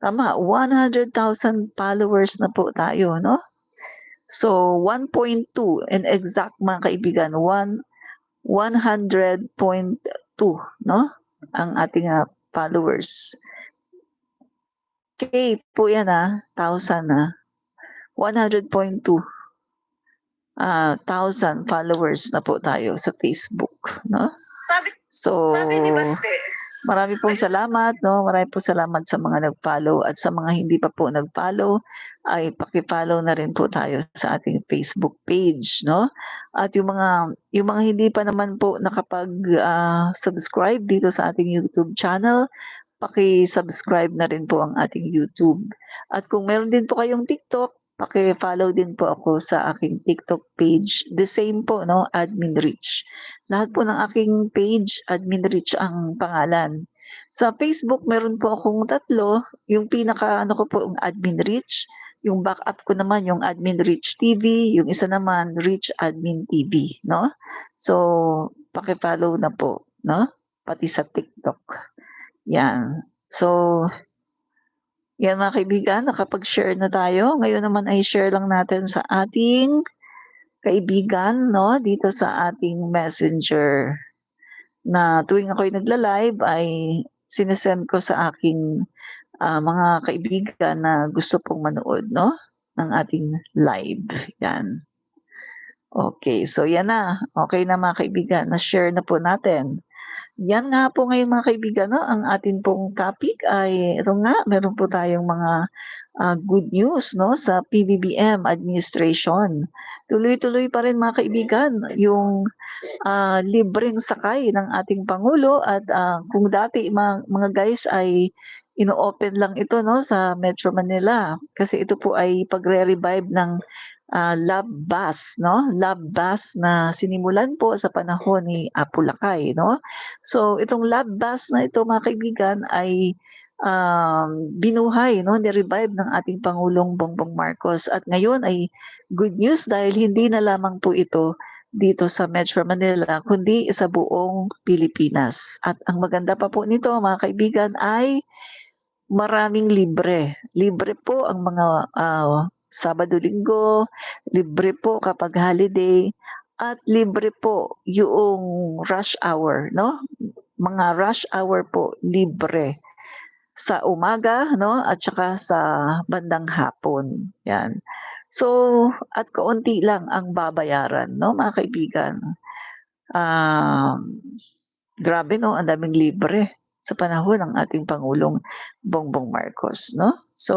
tama, 100,000 followers na po tayo, no? So, 1.2 in exact mga kaibigan, 100.2, no? Ang ating followers. K po yan 1,000 100.2 thousand followers na po tayo sa Facebook, no? So, marami pong salamat, no? Marami pong salamat sa mga nag-follow at sa mga hindi pa po nag-follow ay paki-follow na rin po tayo sa ating Facebook page, no? At yung mga hindi pa naman po subscribe dito sa ating YouTube channel, paki-subscribe na rin po ang ating YouTube. At kung meron din po kayong TikTok, paki-follow din po ako sa aking TikTok page. The same po, no? Admin Rich. Lahat po ng aking page, Admin Rich ang pangalan. Sa Facebook, meron po akong 3. Yung ko po, yung Admin Rich. Yung backup ko naman, yung Admin Rich TV. Yung isa naman, Rich Admin TV, no? So, paki-follow na po, no? Pati sa TikTok. Yan. So, yan mga kaibigan, nakapag-share na tayo. Ngayon naman ay share lang natin sa ating kaibigan, no? Dito sa ating messenger. Na tuwing ako'y nagla-live ay sinesend ko sa aking mga kaibigan na gusto pong manood, no? Ng ating live. Yan. Okay, so yan na. Okay na mga kaibigan, na-share na po natin. Yan nga po ngayon mga kaibigan, no? Ang atin pong topic ay ito nga, meron po tayong mga good news, no, sa PBBM administration. Tuloy-tuloy pa rin mga kaibigan yung libreng sakay ng ating Pangulo at kung dati mga guys ay ino-open lang ito, no, sa Metro Manila kasi ito po ay pagre-revive ng love bus, no? Love bus na sinimulan po sa panahon ni Apo Lakay, no? So itong love bus na ito mga kaibigan ay binuhay, no, ni-revive ng ating Pangulong Bongbong Marcos at ngayon ay good news dahil hindi na lamang po ito dito sa Metro Manila kundi sa buong Pilipinas. At ang maganda pa po nito mga kaibigan ay maraming libre. Libre po ang mga Sabado, Linggo, libre po kapag holiday, at libre po yung rush hour, no? Mga rush hour po libre sa umaga, no? At saka sa bandang hapon. Yan. So, at kaunti lang ang babayaran, no, mga kaibigan. Grabe, no? Ang daming libre sa panahon ng ating Pangulong Bongbong Marcos, no? So,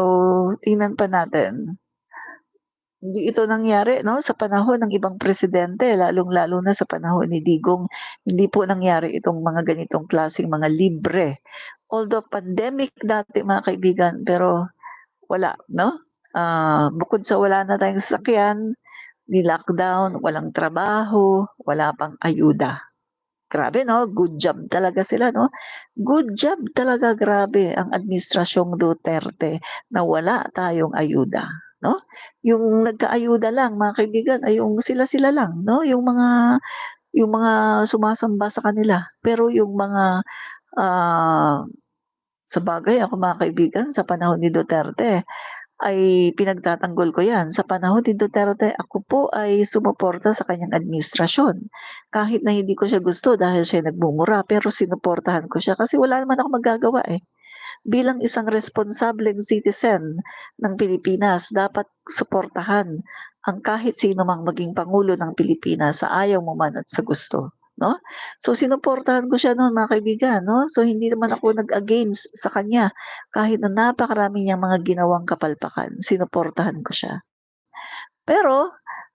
tingnan pa natin. Hindi ito nangyari, no, sa panahon ng ibang presidente, lalong-lalo na sa panahon ni Digong. Hindi po nangyari itong mga ganitong klaseng mga libre. Although pandemic dati mga kaibigan, pero wala, no? Bukod sa wala na tayong sasakyan, ni-lockdown, walang trabaho, wala pang ayuda. Grabe, no? Good job talaga sila, no? Good job talaga, grabe, ang administrasyong Duterte na wala tayong ayuda, no? Yung nagkaayuda lang, mga kaibigan, ay yung sila-sila lang, no? Yung mga sumasamba sa kanila. Pero yung mga sabagay ako mga kaibigan, sa panahon ni Duterte ay pinagtatanggol ko 'yan. Sa panahon ni Duterte, ako po ay sumuporta sa kanyang administrasyon. Kahit na hindi ko siya gusto dahil siya nagmumura, pero sinuportahan ko siya kasi wala naman akong magagawa, eh. Bilang isang responsableng citizen ng Pilipinas, dapat suportahan ang kahit sino mang maging pangulo ng Pilipinas sa ayaw mo man at sa gusto, no? So sinuportahan ko siya no'n mga kaibigan, no? So hindi naman ako nag-against sa kanya kahit na napakarami niyang mga ginawang kapalpakan, sinuportahan ko siya. Pero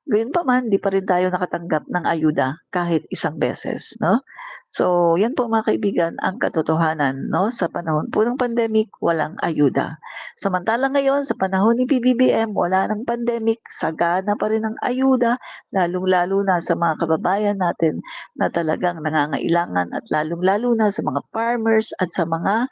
gayunpaman, 'di pa rin tayo nakatanggap ng ayuda kahit isang beses, no? So, 'yan po mga kaibigan ang katotohanan, no? Sa panahon po ng pandemic, walang ayuda. Samantalang ngayon sa panahon ni PBBM, wala ng pandemic, sagana pa rin ang ayuda, lalong-lalo na sa mga kababayan natin na talagang nangangailangan at lalong-lalo na sa mga farmers at sa mga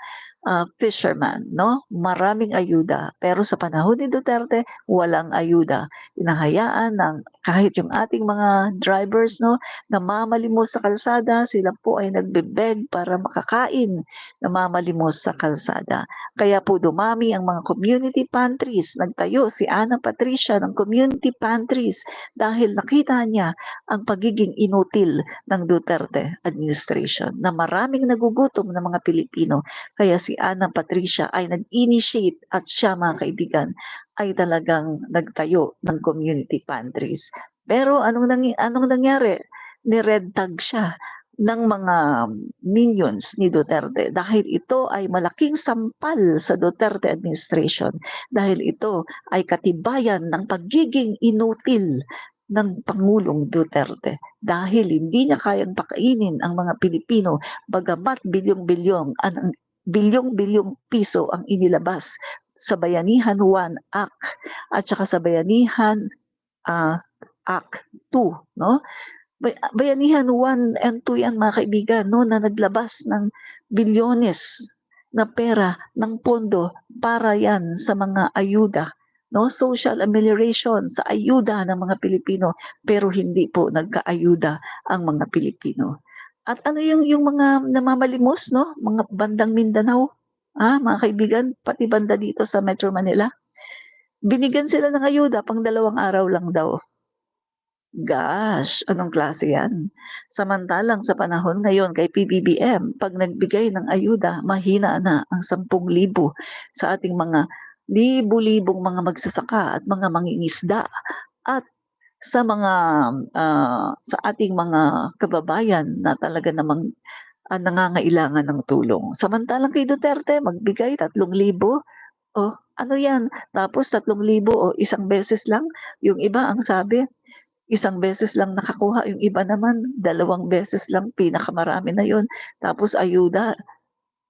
fisherman, no? Maraming ayuda. Pero sa panahon ni Duterte, walang ayuda. Hinahayaan ng Kahit yung ating mga drivers 'no, namamalimos sa kalsada, sila po ay nagbe-beg para makakain, namamalimos sa kalsada. Kaya po dumami ang mga community pantries, nagtayo si Ana Patricia ng community pantries dahil nakita niya ang pagiging inutil ng Duterte administration na maraming nagugutom na mga Pilipino. Kaya si Ana Patricia ay nag-initiate at siya mga kaibigan ay talagang nagtayo ng community pantries. Pero anong nangyari? Ni-red tag siya ng mga minions ni Duterte dahil ito ay malaking sampal sa Duterte administration dahil ito ay katibayan ng pagiging inutil ng Pangulong Duterte dahil hindi niya kayang pakainin ang mga Pilipino bagamat bilyong-bilyong piso ang inilabas sa Bayanihan 1 Act at saka sa Bayanihan Act 2, no? Bayanihan 1 and 2 yan mga kaibigan, no, na naglabas ng bilyones na pera ng pondo para yan sa mga ayuda, no, social amelioration sa ayuda ng mga Pilipino, pero hindi po nagkaayuda ang mga Pilipino. At ano yung mga namamalimos, no, mga bandang Mindanao, mga kaibigan, pati banda dito sa Metro Manila, binigyan sila ng ayuda pang 2 araw lang daw. Gosh, anong klase yan? Samantalang sa panahon ngayon kay PBBM, 'pag nagbigay ng ayuda, mahina na ang 10,000 sa ating mga libo-libong mga magsasaka at mga mangingisda at sa mga, sa ating mga kababayan na talaga namang, nangangailangan ng tulong. Samantalang kay Duterte magbigay 3,000, oh, ano yan? Tapos 3,000 o isang beses lang, yung iba ang sabi isang beses lang nakakuha, yung iba naman 2 beses lang, pinakamarami na yun. Tapos ayuda,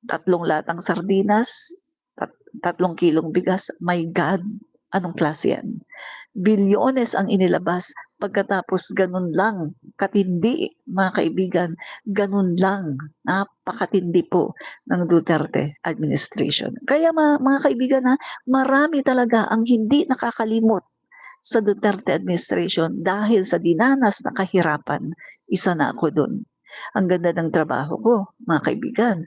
3 latang sardinas, 3 kilong bigas. My God, anong klase yan? Bilyones ang inilabas pagkatapos ganun lang katindi, mga kaibigan, ganun lang, napakatindi po ng Duterte administration. Kaya mga kaibigan marami talaga ang hindi nakakalimot sa Duterte administration dahil sa dinanas na kahirapan, isa na ako dun. Ang ganda ng trabaho ko, mga kaibigan,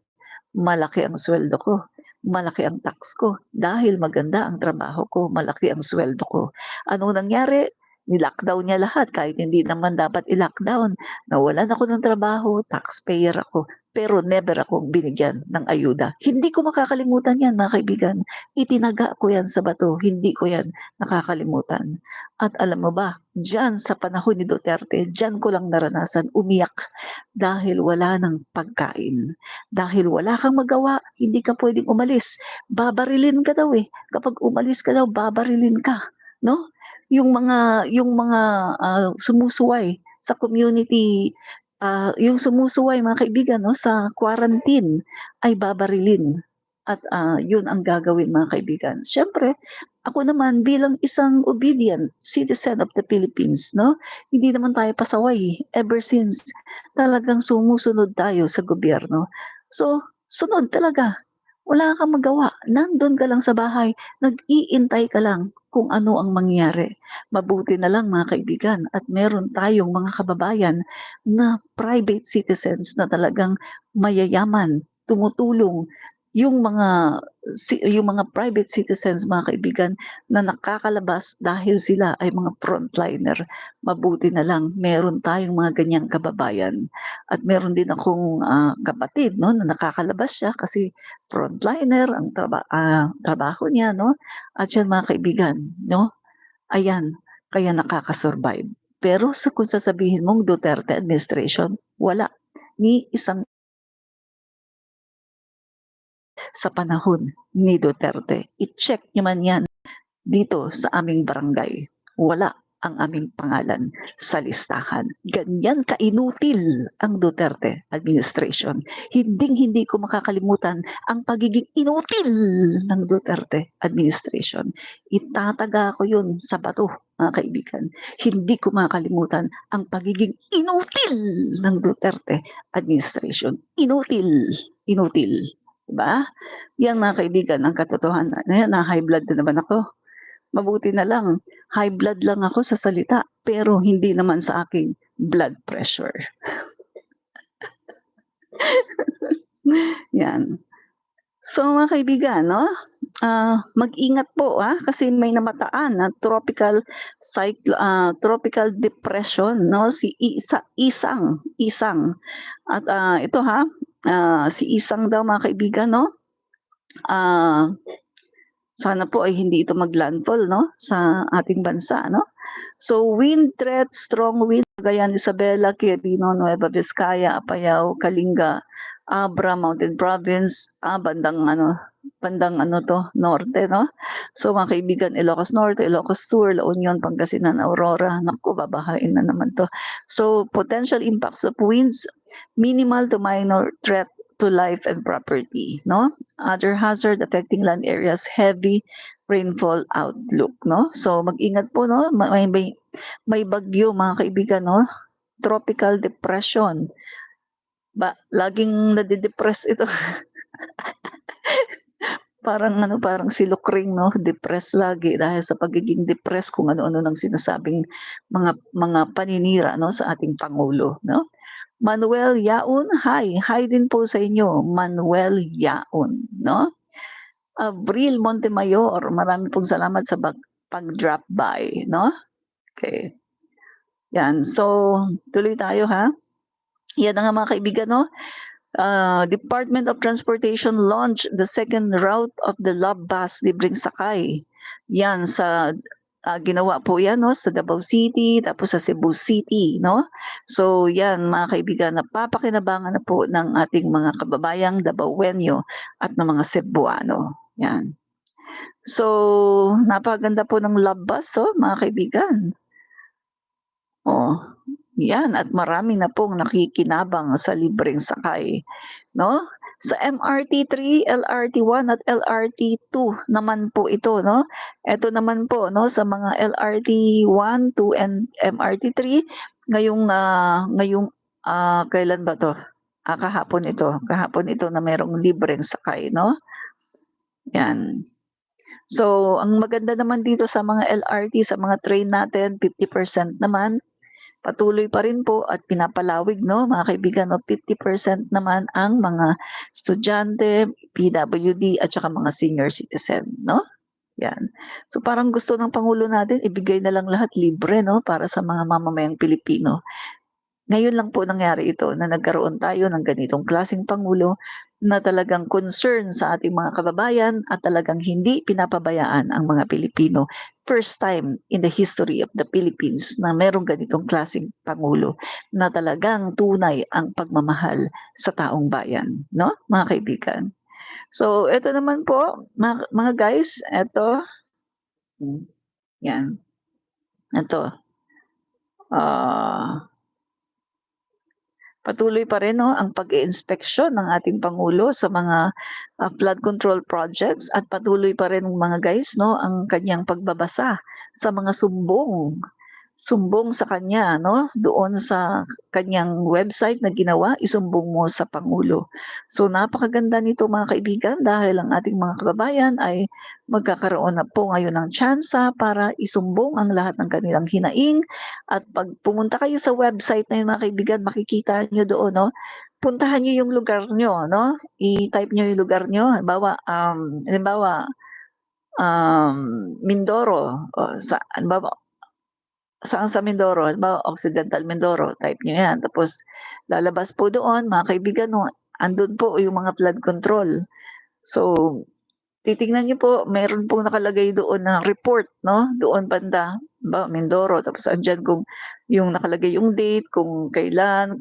malaki ang sweldo ko, malaki ang tax ko. Dahil maganda ang trabaho ko, malaki ang sweldo ko. Anong nangyari? Ni-lockdown niya lahat kahit hindi naman dapat i-lockdown. Nawalan ako ng trabaho, taxpayer ako, pero never akong binigyan ng ayuda. Hindi ko makakalimutan yan, mga kaibigan. Itinaga ko yan sa bato, hindi ko yan nakakalimutan. At alam mo ba, diyan sa panahon ni Duterte, diyan ko lang naranasan umiyak dahil wala ng pagkain. Dahil wala kang magawa, hindi ka pwedeng umalis. Babarilin ka daw eh. Kapag umalis ka daw, babarilin ka, no? Yung mga sumusuway sa community, yung sumusuway mga kaibigan, no, sa quarantine ay babarilin. At yun ang gagawin mga kaibigan. Siyempre, ako naman bilang isang obedient citizen of the Philippines, no, hindi naman tayo pasaway ever since talagang sumusunod tayo sa gobyerno. So, sunod talaga. Wala kang magawa. Nandun ka lang sa bahay, nag-iintay ka lang kung ano ang mangyari. Mabuti na lang mga kaibigan at meron tayong mga kababayan na private citizens na talagang mayayaman, tumutulong. Yung mga private citizens mga kaibigan na nakakalabas dahil sila ay mga frontliner. Mabuti na lang meron tayong mga ganyang kababayan. At meron din akong kapatid, no, na nakakalabas siya kasi frontliner ang trabaho niya, no? At yan mga kaibigan, no? Ayan, kaya nakaka-survive. Pero kung sasabihin mong Duterte administration, wala. Ni isang sa panahon ni Duterte. I-check niyo man yan dito sa aming barangay. Wala ang aming pangalan sa listahan. Ganyan kainutil ang Duterte administration. Hinding-hindi ko makakalimutan ang pagiging inutil ng Duterte administration. Itataga ko yun sa bato, mga kaibigan. Hindi ko makakalimutan ang pagiging inutil ng Duterte administration. Inutil. Inutil. Diba? Yan mga kaibigan, ang katotohanan. Na high blood na naman ako. Mabuti na lang high blood lang ako sa salita, pero hindi naman sa aking blood pressure. Yan. So mga kaibigan 'no, mag-ingat po, kasi may namataan na tropical depression 'no, si Isang. At, ito si Isang daw mga kaibigan 'no, ah, sana po ay hindi ito mag-landfall 'no, sa ating bansa 'no. So wind threat, strong wind Cagayan, Isabela, Quirino, Nueva Vizcaya, Apayao, Kalinga, Abra, Mountain Province, bandang 'to, norte 'no. So mga kaibigan, Ilocos Norte, Ilocos Sur, La Union, Pangasinan, Aurora, naku babahain na naman 'to. So potential impacts of winds, minimal to minor threat to life and property 'no. Other hazard affecting land areas, heavy rainfall outlook 'no. So mag-ingat po 'no, may bagyo mga kaibigan 'no, tropical depression. Laging nade-depress ito. Parang si Lukring 'no, depressed lagi dahil sa pagiging depressed kung ano-ano ng sinasabing mga paninira 'no, sa ating pangulo 'no. Manuel Yaon, hi din po sa inyo, Manuel Yaon 'no. Abril Montemayor, marami pong salamat sa pag-drop by 'no. Okay. Yan, so tuloy tayo Yan na nga mga kaibigan 'no. Department of Transportation launched the second route of the Love Bus Libreng Sakay. Yan ginawa po yan 'no, sa Davao City, tapos sa Cebu City 'no. So yan mga kaibigan, napapakinabangan na po ng ating mga kababayang Davaoenyo at ng mga Cebuano, yan. So napakaganda po ng Love Bus mga kaibigan. Oh, yan at marami na pong nakikinabang sa libreng sakay 'no. Sa MRT3, LRT1 at LRT2 naman po ito 'no. Ito naman po 'no sa mga LRT1, 2 and MRT3 ngayong kailan ba 'to? Kahapon ito na merong libreng sakay 'no. Yan. So ang maganda naman dito sa mga LRT, sa mga train natin 50% naman. Patuloy pa rin po at pinapalawig 'no mga kaibigan 'no, 50% naman ang mga estudyante, PWD at saka mga senior citizen 'no, 'yan. So parang gusto ng pangulo natin ibigay na lang lahat libre 'no, para sa mga mamamayang Pilipino. Ngayon lang po nangyari ito na nagkaroon tayo ng ganitong klaseng pangulo na talagang concern sa ating mga kababayan at talagang hindi pinapabayaan ang mga Pilipino. First time in the history of the Philippines na merong ganitong klaseng pangulo na talagang tunay ang pagmamahal sa taong bayan, 'no, mga kaibigan. So eto naman po mga guys, eto, 'yan, eto, ah patuloy pa rin 'no, ang pag-iinspeksyon ng ating pangulo sa mga, flood control projects at patuloy pa rin mga guys 'no, ang kanyang pagbabasa sa mga sumbong sa kanya 'no, doon sa kanyang website na ginawa, isumbong mo sa pangulo. So napakaganda nito mga kaibigan dahil ang ating mga kababayan ay magkakaroon na po ngayon ng tsansa para isumbong ang lahat ng kanilang hinaing at 'pag pumunta kayo sa website na yun mga kaibigan makikita niyo doon 'no, puntahan niyo yung lugar niyo 'no, i-type niyo yung lugar niyo halimbawa, Mindoro halimbawa saan sa Mindoro, halimbawa Occidental Mindoro, type niyo 'yan tapos lalabas po doon mga kaibigan 'no, andun po yung mga flood control. So, titingnan niyo po meron pong nakalagay doon na report 'no, doon banda, halimbawa Mindoro tapos andiyan kung yung nakalagay yung date, kung kailan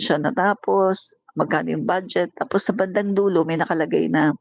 siya natapos, magkano yung budget, tapos sa bandang dulo may nakalagay na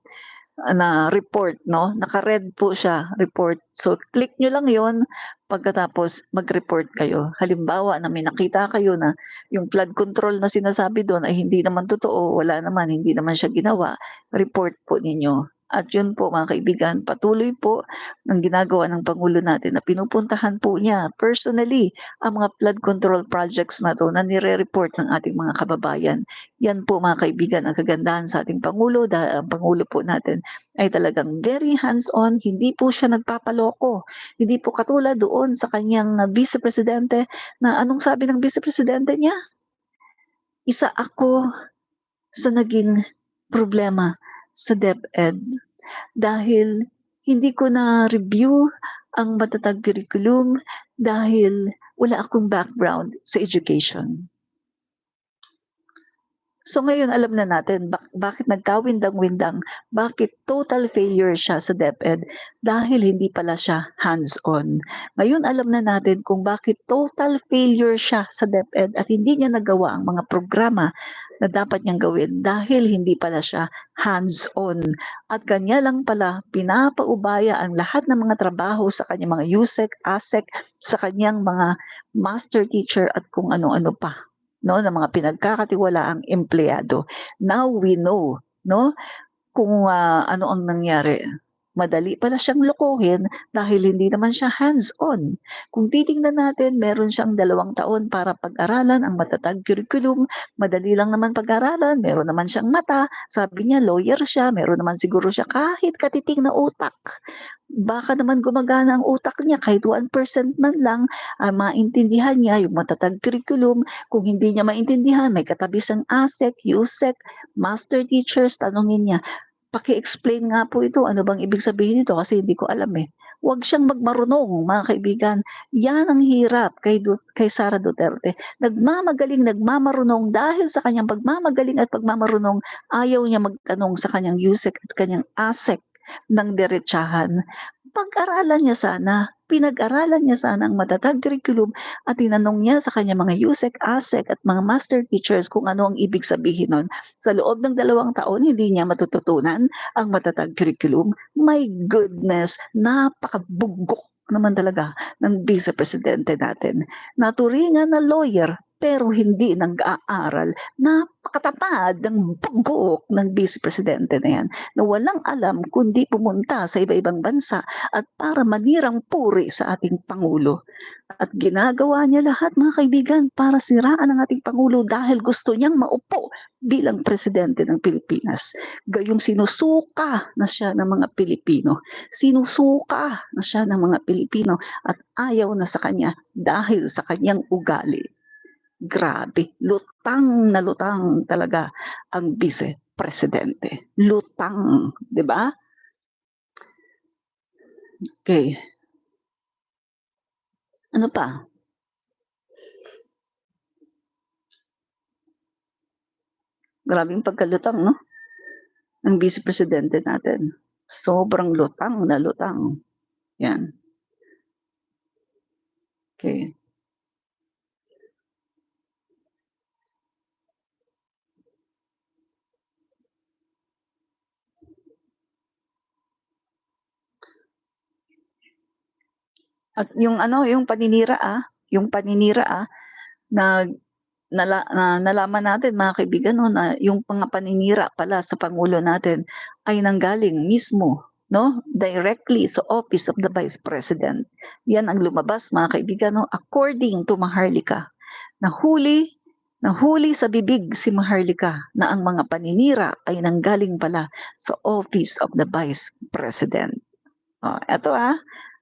report 'no, naka-red po siya, report. So click niyo lang 'yon, pagkatapos mag-report kayo. Halimbawa na may nakita kayo na yung flood control na sinasabi do'n ay hindi naman totoo, wala naman, hindi naman siya ginawa, report po ninyo At yun po mga kaibigan, patuloy po ng ginagawa ng Pangulo natin na pinupuntahan po niya personally ang mga flood control projects na 'to na nire-report ng ating mga kababayan. Yan po mga kaibigan ang kagandahan sa ating Pangulo dahil ang Pangulo po natin ay talagang very hands-on, hindi po siya nagpapaloko. Hindi po katulad doon sa kanyang Vice Presidente na anong sabi ng Vice Presidente niya? Isa ako sa naging problema sa DepEd dahil hindi ko na-review ang matatag curriculum dahil wala akong background sa education. So ngayon alam na natin bakit nagkawindang-windang, bakit total failure siya sa DepEd dahil hindi pala siya hands-on. Ngayon alam na natin kung bakit total failure siya sa DepEd at hindi niya nagawa ang mga programa na dapat niyang gawin dahil hindi pala siya hands-on. At kanya lang pala pinapaubaya ang lahat ng mga trabaho sa kanyang mga USEC, ASEC, sa kanyang mga master teacher at kung ano-ano pa. No, ng mga pinagkakatiwalaang empleyado. Now we know, no, kung ano ang nangyari. Madali pala siyang lokohin dahil hindi naman siya hands-on. Kung titingnan natin, meron siyang 2 taon para pag-aralan ang matatag curriculum. Madali lang naman pag-aralan, meron naman siyang mata. Sabi niya, lawyer siya, meron naman siguro siya kahit katiting na utak. Baka naman gumagana ang utak niya kahit 1% man lang, maintindihan niya yung matatag curriculum. Kung hindi niya maintindihan, may katabi siyang ASEC, USEC, master teachers, tanungin niya, "Paki-explain nga po ito, ano bang ibig sabihin nito kasi hindi ko alam, eh." Huwag siyang magmarunong mga kaibigan. Yan ang hirap kay Sara Duterte. Nagmamagaling, nagmamarunong dahil sa kanyang pagmamagaling at pagmamarunong, ayaw niya magtanong sa kanyang USEC at kanyang ASEC ng diretsahan. Pag-aralan niya sana, pinag-aralan niya sana ang matatag curriculum at tinanong niya sa kanyang mga USEC, ASEC at mga master teachers kung ano ang ibig sabihin nun. Sa loob ng 2 taon, hindi niya matututunan ang matatag curriculum. My goodness, napakabugok naman talaga ng Vice Presidente natin. Naturingan na lawyer pero hindi nag-aaral. Napakatapad ng bugok ng Vice Presidente na yan na walang alam kundi pumunta sa iba-ibang bansa at para manirang puri sa ating Pangulo. At ginagawa niya lahat mga kaibigan para siraan ang ating Pangulo dahil gusto niyang maupo bilang Presidente ng Pilipinas. Gayong sinusuka na siya ng mga Pilipino. Sinusuka na siya ng mga Pilipino at ayaw na sa kanya dahil sa kanyang ugali. Grabe, lutang na lutang talaga ang Vice Presidente. Lutang, 'di ba? Okay. Ano pa? Grabeng pagkalutang 'no, ng Vice Presidente natin. Sobrang lutang na lutang, 'yan. Okay. At yung ano, yung paninira, na nalaman natin mga kaibigan 'no, na yung mga paninira pala sa pangulo natin ay nanggaling mismo 'no, directly sa Office of the Vice President. Yan ang lumabas mga kaibigan 'no, according to Maharlika. Nahuli sa bibig si Maharlika na ang mga paninira ay nanggaling pala sa Office of the Vice President. Oh, eto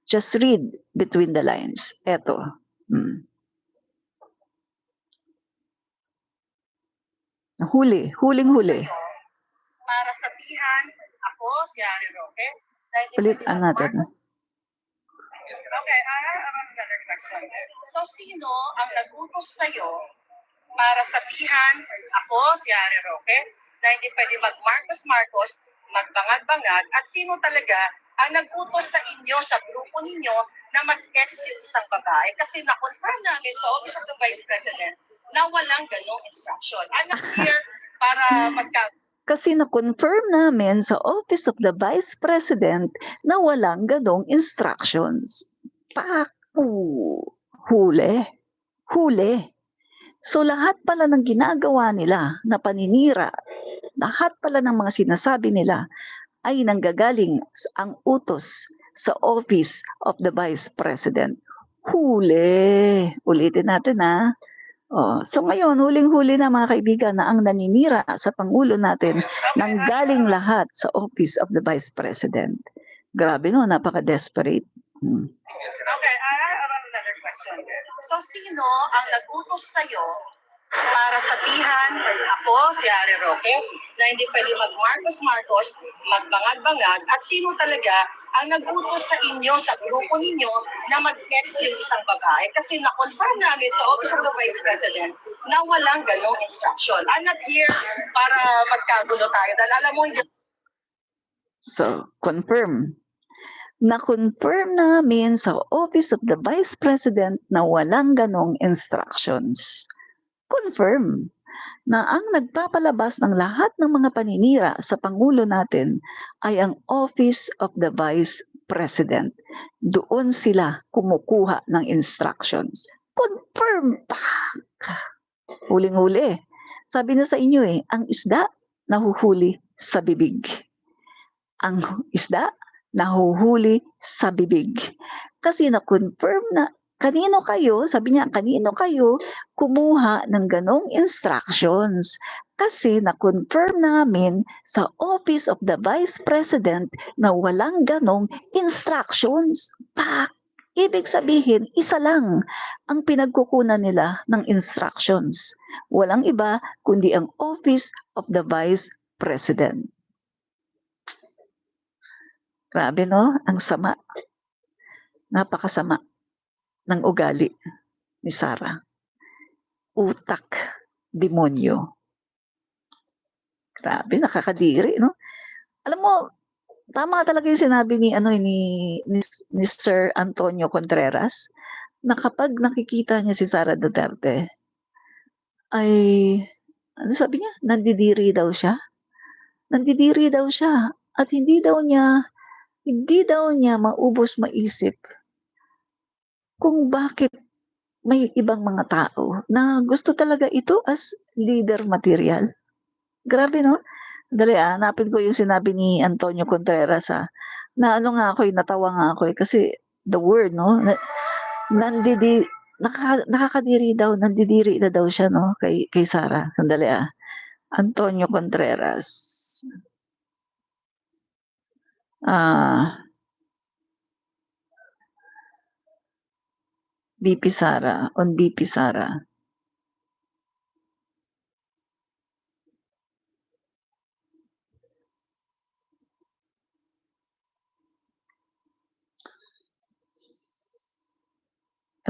just read between the lines. Eto. Huling-huli. Para sabihan ako si Harry Roque. Ulitan natin. Okay, I have another question. So, sino ang nag-utos sa'yo para sabihan ako si Harry Roque na hindi pwede mag-Marcos, magbangag-bangag, at sino talaga ang nag-utos sa inyo, sa grupo ninyo, na mag-text yung isang babae? Kasi na-confirm namin sa Office of the Vice President na walang ganong instruction. I'm not here para Kasi na-confirm namin sa Office of the Vice President na walang ganong instructions. Huli. So lahat pala ng ginagawa nila na paninira, lahat pala ng mga sinasabi nila ay nanggagaling ang utos sa Office of the Vice President. Huli. Ulitin natin ha. So ngayon, huling-huli na mga kaibigan na ang naninira sa Pangulo natin nanggaling lahat sa Office of the Vice President. Grabe no, napaka-desperate. Okay, I have another question. So, sino ang nag-utos sa'yo para sabihan ako, si Harry Roque, na hindi pwede mag-Marcos-Marcos, magbangag-bangag, at sino talaga ang nag-utos sa inyo, sa grupo ninyo, na mag-text yung isang babae? Kasi na-confirm namin sa Office of the Vice President na walang ganong instruction. I'm not here para magkagulo tayo. Dahil alam mo, So, confirm. Na-confirm namin sa Office of the Vice President na walang ganong instructions. Confirm na ang nagpapalabas ng lahat ng mga paninira sa Pangulo natin ay ang Office of the Vice President. Doon sila kumukuha ng instructions. Confirm! Huling-huli. Sabi na sa inyo ang isda nahuhuli sa bibig. Ang isda nahuhuli sa bibig. Kasi na-confirm na kanino kayo, sabi niya, kanino kayo kumuha ng ganong instructions? Kasi na-confirm namin sa Office of the Vice President na walang ganong instructions. Ibig sabihin, isa lang ang pinagkukunan nila ng instructions. Walang iba kundi ang Office of the Vice President. Grabe no, ang sama. Napakasama ng ugali ni Sara. Utak, demonyo. Grabe, nakakadiri, no? Alam mo, tama talaga yung sinabi ni Sir Antonio Contreras na kapag nakikita niya si Sara Duterte, ay, ano sabi niya? Nandidiri daw siya. Nandidiri daw siya. At hindi daw niya maubos maisip kung bakit may ibang mga tao na gusto talaga ito as leader material. Grabe no? Dali hanapin ko yung sinabi ni Antonio Contreras na ano nga ako, natawa nga ako kasi the word no, nakakadiri daw, nandidiri na daw siya no kay Sara. Sandali Antonio Contreras. BP Sara, on BP Sara.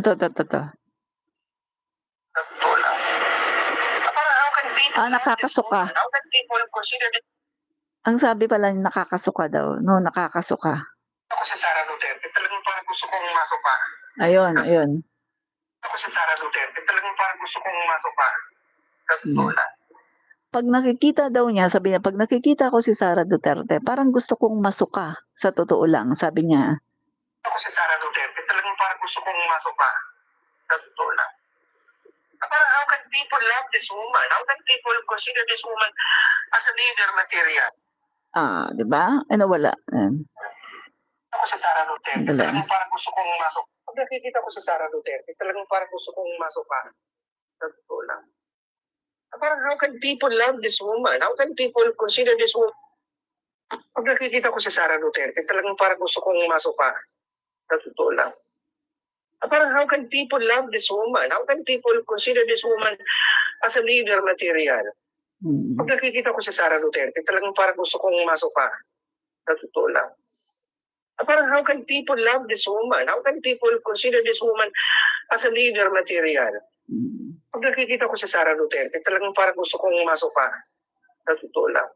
Ito. Nakakasuka. Ang sabi pala nakakasuka daw. No, nakakasuka. Ako sa Sara Duterte, talagang parang gusto kong masuka. Ayun. Ako sa Sara Duterte, talagang parang gusto kong masuka. Pag nakikita daw niya, sabi niya, pag nakikita ko si Sara Duterte, parang gusto kong masuka. Sa totoo lang, sabi niya. Ako sa Sara Duterte, talagang parang gusto kong masuka. Sa totoo lang. Parang how can people love this woman? How can people consider this woman as a leader material? Di ba? Wala. Ako sa Sara Duterte, talagang parang gusto kong masuka. Pag nakikita ko sa Sara Duterte, talagang parang gusto kong masuka. Sa totoo lang. Parang how can people love this woman? How can people consider this woman? Pag nakikita ko sa Sara Duterte, talagang parang gusto kong masuka. Sa totoo lang. Parang how can people love this woman? How can people consider this woman as a leader material? Pag nakikita ko sa Sara Duterte, talagang parang gusto kong masuka. Sa totoo lang. Parang how can people love this woman? How can people consider this woman as a leader material? Pag nakikita ko sa Sara Duterte, talagang parang gusto kong masuka. Sa totoo lang.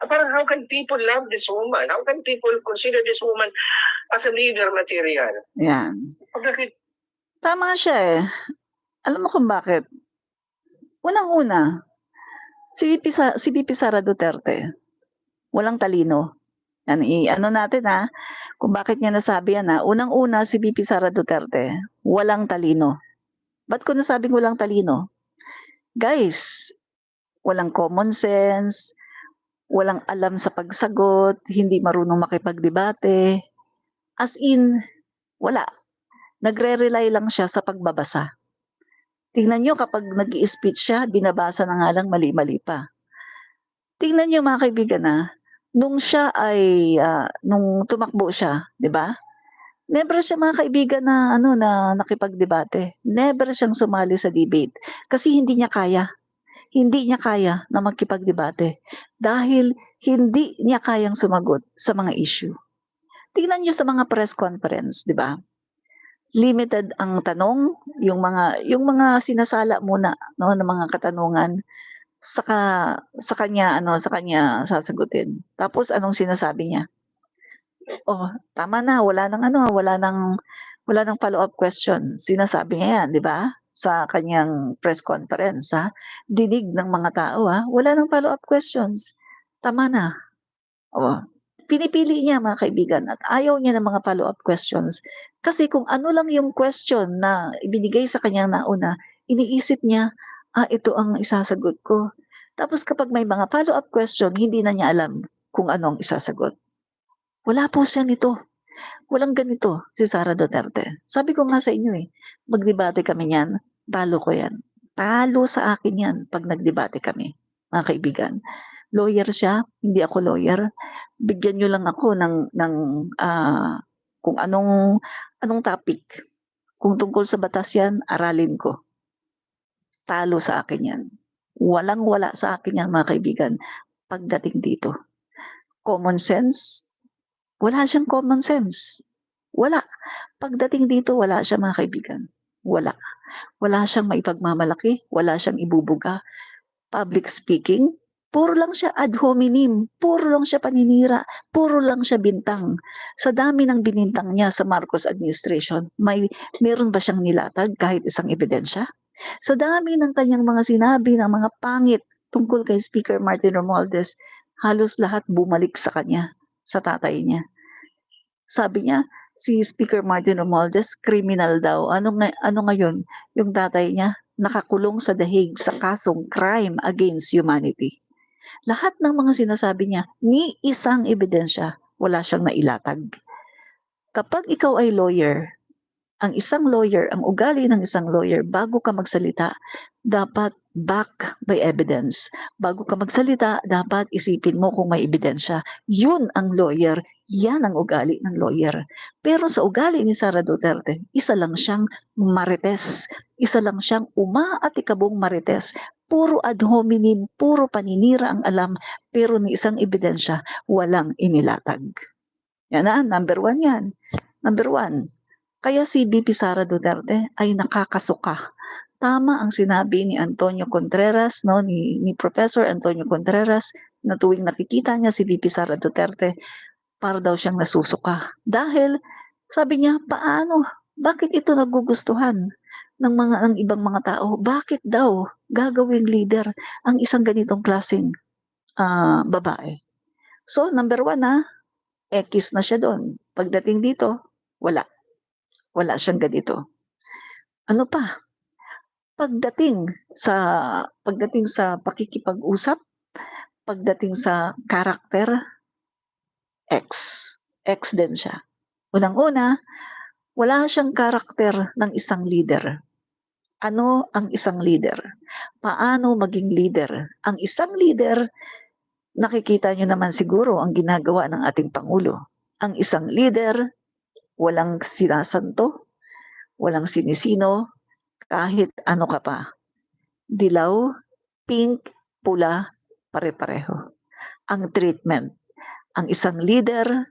Parang how can people love this woman? How can people consider this woman as a leader material? Yan. Tama siya Alam mo kung bakit? Unang-una, si BP Sara Duterte, walang talino. Ano natin kung bakit niya nasabi yan Unang-una, si BP Sara Duterte, walang talino. Ba't ko nasabing walang talino? Guys, walang common sense, walang alam sa pagsagot, hindi marunong makipagdebate, as in wala. Nagre-rely lang siya sa pagbabasa. Tingnan niyo kapag nag-i-speech siya, binabasa na nga lang mali-mali pa. Tingnan niyo mga kaibigan, nung siya ay, nung tumakbo siya, 'di ba? Never siya mga kaibigan na ano, na nakipagdebate. Never siyang sumali sa debate kasi hindi niya kaya. Hindi niya kaya na makipagdebate dahil hindi niya kayang sumagot sa mga issue. Tingnan niyo sa mga press conference, 'di ba? Limited ang tanong, yung mga sinasala muna 'no, ng mga katanungan saka sa kanya sasagutin. Tapos anong sinasabi niya? Oh, tama na wala ng follow-up question. Sinasabi niya 'yan, 'di ba? Sa kanyang press conference, dinig ng mga tao, wala ng follow-up questions. Tama na. Oh, pinipili niya mga kaibigan at ayaw niya ng mga follow-up questions. Kasi kung ano lang yung question na ibinigay sa kanya nauna, iniisip niya, ito ang isasagot ko. Tapos kapag may mga follow-up question, hindi na niya alam kung ano ang isasagot. Wala po siya nito. Walang ganito si Sara Duterte. Sabi ko nga sa inyo, magdebate kami niyan, talo ko 'yan. Talo sa akin 'yan 'pag nagdebate kami, mga kaibigan. Lawyer siya, hindi ako lawyer. Bigyan niyo lang ako kung anong topic. Kung tungkol sa batas 'yan, aralin ko. Talo sa akin 'yan. Walang-wala sa akin 'yan mga kaibigan pagdating dito. Common sense, wala siyang common sense. Wala. Pagdating dito wala siya mga kaibigan. Wala. Wala siyang maipagmamalaki, wala siyang ibubuga. Public speaking, puro lang siya ad hominem, puro lang siya paninira, puro lang siya bintang. Sa dami ng binintang niya sa Marcos administration, meron ba siyang nilatag kahit isang ebidensya? Sa dami ng kanyang mga sinabi ng mga pangit tungkol kay Speaker Martin Romualdez, halos lahat bumalik sa kanya, sa tatay niya. Sabi niya, si Speaker Martin Romualdez criminal daw. Ano ngayon, yung tatay niya nakakulong sa The Hague sa kasong crime against humanity. Lahat ng mga sinasabi niya, ni isang ebidensya, wala siyang nailatag. Kapag ikaw ay lawyer, ang ugali ng isang lawyer, bago ka magsalita, dapat back by evidence. Bago ka magsalita, dapat isipin mo kung may ebidensya. Yun ang lawyer, yan ang ugali ng lawyer. Pero sa ugali ni Sara Duterte, isa lang siyang marites. Isa lang siyang umaatikabong marites. Puro ad hominem, puro paninira ang alam, pero ni isang ebidensya, walang inilatag. Yan number 1 yan. Number 1. Kaya si VP Sara Duterte ay nakakasuka. Tama ang sinabi ni Antonio Contreras, no, ni Professor Antonio Contreras, na tuwing nakikita niya si VP Sara Duterte, para daw siyang nasusuka. Dahil sabi niya, paano? Bakit ito nagugustuhan ng ibang mga tao? Bakit daw gagawing leader ang isang ganitong klaseng babae? So, number 1 X na siya doon. Pagdating dito, wala. Wala siyang ganito. Ano pa? Pagdating sa pakikipag-usap, pagdating sa karakter, X. X din siya. Unang-una, wala siyang karakter ng isang leader. Ano ang isang leader? Paano maging leader? Ang isang leader, nakikita niyo naman siguro ang ginagawa ng ating Pangulo. Ang isang leader, walang sinasanto, walang sinisino, kahit ano ka pa. Dilaw, pink, pula, pare-pareho. Ang treatment. Ang isang leader,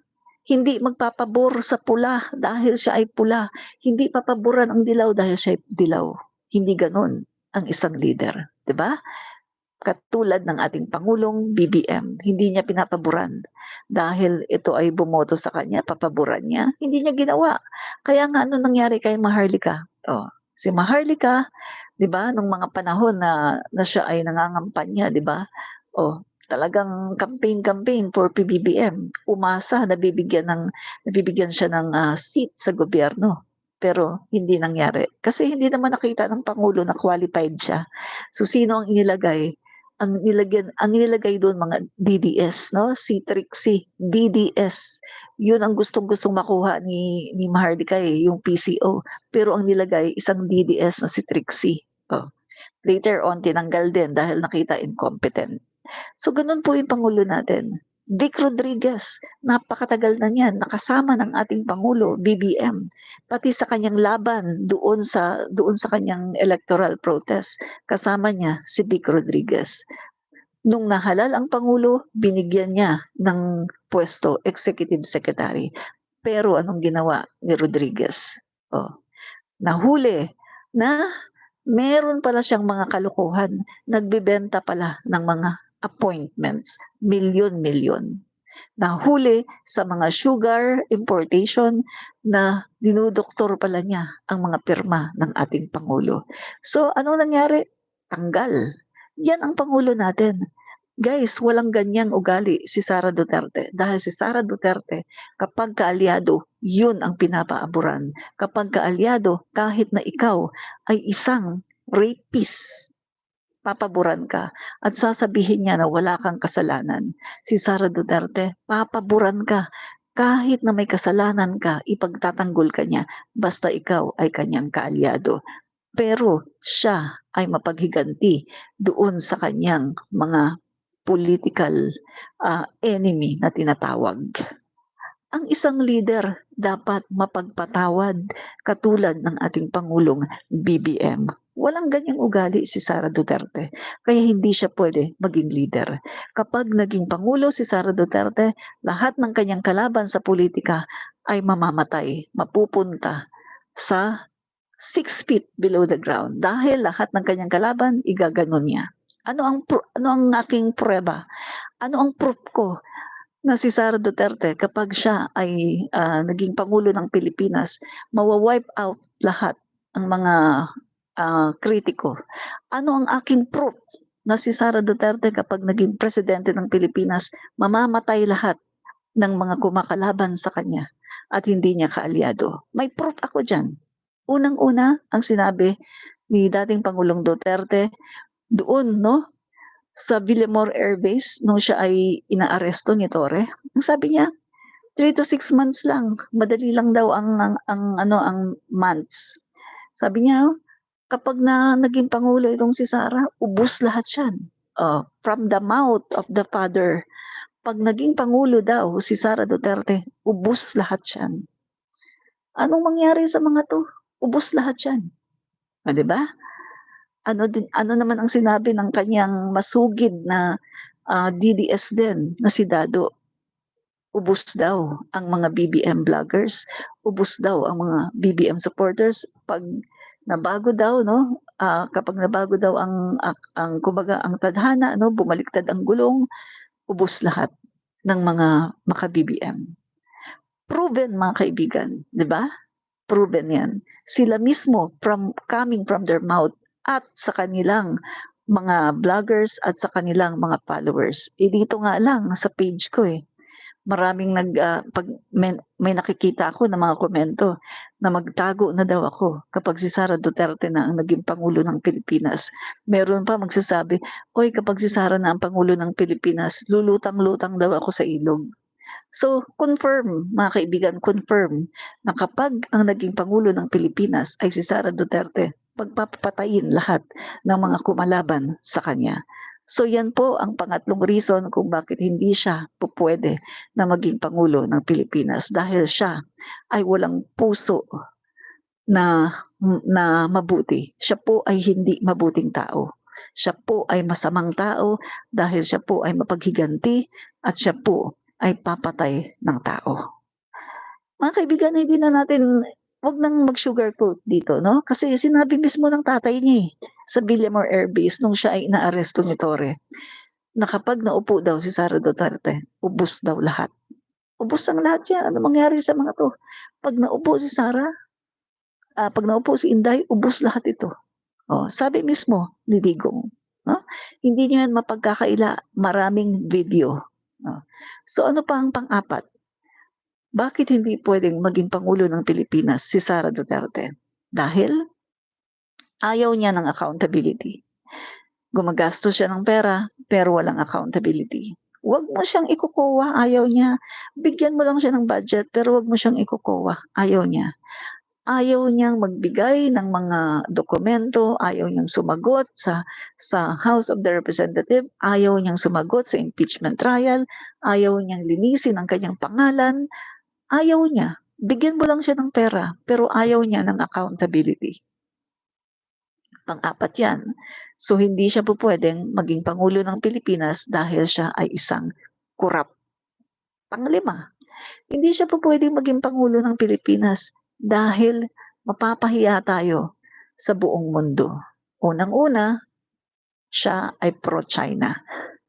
hindi magpapabor sa pula dahil siya ay pula. Hindi papaboran ang dilaw dahil siya ay dilaw. Hindi ganon ang isang leader. 'Di ba? Katulad ng ating Pangulong BBM, hindi niya pinapaboran dahil ito ay bumoto sa kanya, papaboran niya. Hindi niya ginawa. Kaya nga ano nangyari kay Maharlika? Si Maharlika, 'di ba, nung mga panahon na siya ay nangangampanya, 'di ba? Talagang campaign for PBBM. Umasa na nabibigyan siya ng seat sa gobyerno. Pero hindi nangyari kasi hindi naman nakita ng Pangulo na qualified siya. So sino ang inilagay? ang nilagay doon mga DDS, no? Si Trixie, DDS. Yun ang gustong-gustong makuha ni Mahardika yung PCO. Pero ang nilagay, isang DDS na si Trixie. Oh. Later on, tinanggal din dahil nakita incompetent. So, ganun po yung Pangulo natin. Vic Rodriguez, napakatagal na niyan, nakasama ng ating Pangulo, BBM, pati sa kanyang laban doon sa kanyang electoral protest, kasama niya si Vic Rodriguez. Nung nahalal ang Pangulo, binigyan niya ng pwesto, Executive Secretary. Pero anong ginawa ni Rodriguez? Oh, nahuli na meron pala siyang mga kalokohan, nagbebenta pala ng mga appointments, milyon-milyon. Nahuli sa mga sugar importation na dinudoktor pala niya ang mga pirma ng ating Pangulo. So, ano nangyari? Tanggal. Yan ang Pangulo natin. Guys, walang ganyang ugali si Sara Duterte. Dahil si Sara Duterte, kapag kaalyado, yun ang pinapaaburan. Kapag kaalyado, kahit na ikaw ay isang rapist, papaburan ka at sasabihin niya na wala kang kasalanan. Si Sara Duterte, papaburan ka. Kahit na may kasalanan ka, ipagtatanggol ka niya basta ikaw ay kanyang kaalyado. Pero siya ay mapaghiganti doon sa kanyang mga political enemy na tinatawag. Ang isang leader dapat mapagpatawad katulad ng ating Pangulong BBM. Walang ganyang ugali si Sara Duterte, kaya hindi siya pwede maging leader. Kapag naging Pangulo si Sara Duterte, lahat ng kanyang kalaban sa politika ay mamamatay, mapupunta sa 6 feet below the ground dahil lahat ng kanyang kalaban igaganon niya. Ano ang aking prueba? Ano ang proof ko na si Sara Duterte kapag siya ay naging Pangulo ng Pilipinas, mawa-wipe out lahat ang mga kritiko? Ano ang aking proof na si Sara Duterte kapag naging Presidente ng Pilipinas, mamamatay lahat ng mga kumakalaban sa kanya at hindi niya kaalyado? May proof ako dyan. Unang-una, ang sinabi ni dating Pangulong Duterte, doon, no, sa Villamor Air Base, nung siya ay inaaresto ni Torre, ang sabi niya, 3 to 6 months lang, madali lang daw ang months. Sabi niya, kapag naging Pangulo itong si Sara, ubus lahat yan. From the mouth of the father, pag naging Pangulo daw si Sara Duterte, ubus lahat yan. Anong mangyari sa mga to? Ubus lahat yan. Diba? Ano naman ang sinabi ng kanyang masugid na DDS din na si Dado? Ubus daw ang mga BBM vloggers, ubus daw ang mga BBM supporters pag nabago daw, no, kapag nabago daw ang kumbaga ang tadhana, no, bumaliktad ang gulong, ubus lahat ng mga maka-BBM. Proven, mga kaibigan, di ba? Proven yan. Sila mismo coming from their mouth at sa kanilang mga vloggers at sa kanilang mga followers. Dito nga lang sa page ko maraming pag may nakikita ako ng mga komento na magtago na daw ako kapag si Sara Duterte na ang naging Pangulo ng Pilipinas. Meron pa magsasabi, oy, kapag si Sara na ang Pangulo ng Pilipinas, lulutang-lutang daw ako sa ilog. So, confirm, mga kaibigan, confirm na kapag ang naging Pangulo ng Pilipinas ay si Sara Duterte, pagpapatayin lahat ng mga kumalaban sa kanya. So, yan po ang pangatlong reason kung bakit hindi siya pupwede na maging Pangulo ng Pilipinas dahil siya ay walang puso na mabuti. Siya po ay hindi mabuting tao. Siya po ay masamang tao dahil siya po ay mapaghiganti at siya po ay papatay ng tao. Mga kaibigan, hindi na natin, wag nang mag-sugarcoat dito, no? Kasi sinabi mismo ng tatay niya sa Villamor Air Base nung siya ay inaaresto ni Torre, na kapag naupo daw si Sara Duterte, ubos daw lahat. Ubos ang lahat yan. Ano mangyari sa mga to? Pag naupo si Sara, pag naupo si Inday, ubos lahat ito. Sabi mismo ni Digong, no? Hindi niyo yan mapagkakaila, maraming video. So ano pa ang pang-apat? Bakit hindi pwedeng maging Pangulo ng Pilipinas si Sara Duterte? Dahil ayaw niya ng accountability. Gumagastos siya ng pera, pero walang accountability. Huwag mo siyang ikukuha, ayaw niya. Bigyan mo lang siya ng budget, pero huwag mo siyang ikukuha, ayaw niya. Ayaw niyang magbigay ng mga dokumento, ayaw niyang sumagot sa House of the Representative, ayaw niyang sumagot sa impeachment trial, ayaw niyang linisin ang kanyang pangalan, ayaw niya. Bigyan mo lang siya ng pera, pero ayaw niya ng accountability. Pang-apat yan. So, hindi siya po pwedeng maging Pangulo ng Pilipinas dahil siya ay isang korap. Panglima, hindi siya po pwedeng maging Pangulo ng Pilipinas dahil mapapahiya tayo sa buong mundo. Unang-una, siya ay pro-China.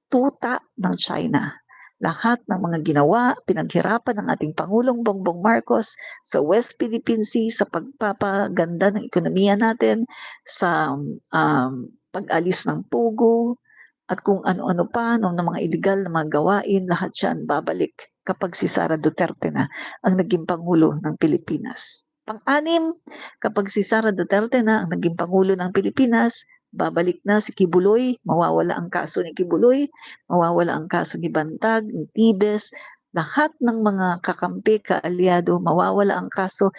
Tuta ng China. Lahat ng mga ginawa, pinaghirapan ng ating Pangulong Bongbong Marcos sa West Philippine Sea, sa pagpapaganda ng ekonomiya natin, sa pag-alis ng pugo, at kung ano-ano pa, ng mga illegal na mga gawain, lahat yan babalik kapag si Sara Duterte na ang naging Pangulo ng Pilipinas. Pang-anim, kapag si Sara Duterte na ang naging Pangulo ng Pilipinas, babalik na si Kibuloy, mawawala ang kaso ni Kibuloy, mawawala ang kaso ni Bantag, ni Tibes, lahat ng mga kakampi, kaalyado, mawawala ang kaso